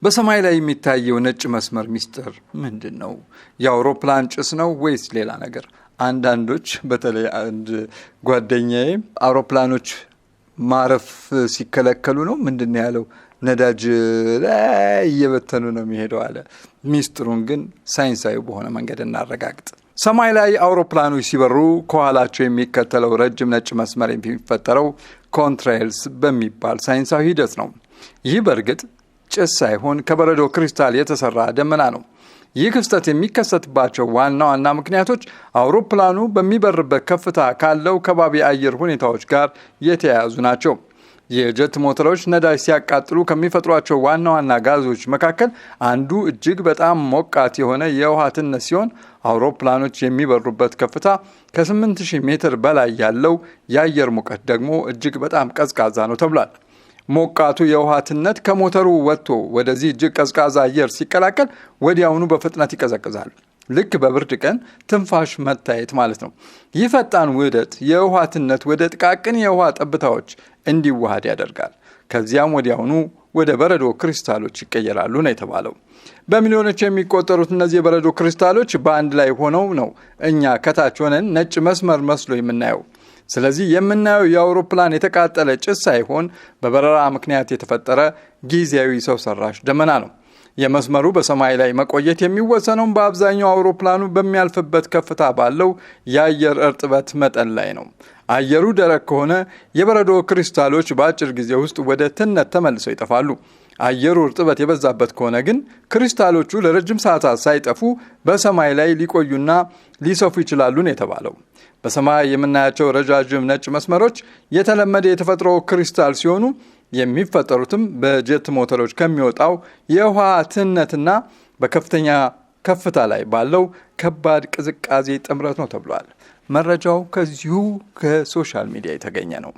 በሰማይ ላይ የሚታየው ነጭ መስመር ሚስጥር ምንድነው? የአውሮፕላን ጭስ ነው ወይስ ሌላ ነገር? አንዳንዶች በተለይ አንድ ጓደኛዬ አውሮፕላኖች ማረፍ ሲከለከሉ ነው ምንድነው ያለው ነዳጅ ላይ እየበተኑ ነው የሚሄደው አለ። ሚስጥሩን ግን ሳይንሳዊ በሆነ መንገድ እናረጋግጥ። ሰማይ ላይ አውሮፕላኖች ሲበሩ ከኋላቸው የሚከተለው ረጅም ነጭ መስመር የሚፈጠረው ኮንትሬይልስ በሚባል ሳይንሳዊ ሂደት ነው። ይህ በእርግጥ ጭስ ሳይሆን ከበረዶ ክሪስታል የተሰራ ደመና ነው። ይህ ክስተት የሚከሰትባቸው ዋና ምክንያቶች አውሮፕላኑ በሚበርበት ከፍታ ካለው ከባቢ አየር ሁኔታዎች ጋር የተያያዙ ናቸው። የጀት ሞተሮች ነዳጅ ሲያቃጥሉ ከሚፈጥሯቸው ዋና ጋዞች መካከል አንዱ እጅግ በጣም ሞቃት የሆነ የውሃ ትነት ሲሆን አውሮፕላኖች የሚበሩበት ከፍታ ከ8000 ሜትር በላይ ያለው የአየር ሙቀት ደግሞ እጅግ በጣም ቀዝቃዛ ነው ተብሏል። ሞቃቱ የውሃ ትነት ከሞተሩ ወጥቶ ወደዚህ እጅግ ቀዝቃዛ አየር ሲቀላቀል ወዲያውኑ በፍጥነት ይቀዘቅዛል። ልክ በብርድ ቀን ትንፋሽ መታየት ማለት ነው። ይህ ፈጣን ውህደት የውሃ ትነት ወደ ጥቃቅን የውሃ ጠብታዎች እንዲዋሃድ ያደርጋል። ከዚያም ወዲያውኑ ወደ በረዶ ክሪስታሎች ይቀየራሉ ነው የተባለው። በሚሊዮኖች የሚቆጠሩት እነዚህ የበረዶ ክሪስታሎች በአንድ ላይ ሆነው ነው እኛ ከታች ሆነን ነጭ መስመር መስሎ የምናየው። ስለዚህ የምናየው የአውሮፕላን የተቃጠለ ጭስ ሳይሆን በበረራ ምክንያት የተፈጠረ ጊዜያዊ ሰው ሰራሽ ደመና ነው። የመስመሩ በሰማይ ላይ መቆየት የሚወሰነው በአብዛኛው አውሮፕላኑ በሚያልፍበት ከፍታ ባለው የአየር እርጥበት መጠን ላይ ነው። አየሩ ደረቅ ከሆነ የበረዶ ክሪስታሎች በአጭር ጊዜ ውስጥ ወደ ትነት ተመልሰው ይጠፋሉ። አየሩ እርጥበት የበዛበት ከሆነ ግን ክሪስታሎቹ ለረጅም ሰዓታት ሳይጠፉ በሰማይ ላይ ሊቆዩና ሊሰፉ ይችላሉ ነው የተባለው። በሰማይ የምናያቸው ረጃጅም ነጭ መስመሮች የተለመደ የተፈጥሮ ክሪስታል ሲሆኑ የሚፈጠሩትም በጀት ሞተሮች ከሚወጣው የውሃ ትነትና በከፍተኛ ከፍታ ላይ ባለው ከባድ ቅዝቃዜ ጥምረት ነው ተብሏል። መረጃው ከዚሁ ከሶሻል ሚዲያ የተገኘ ነው።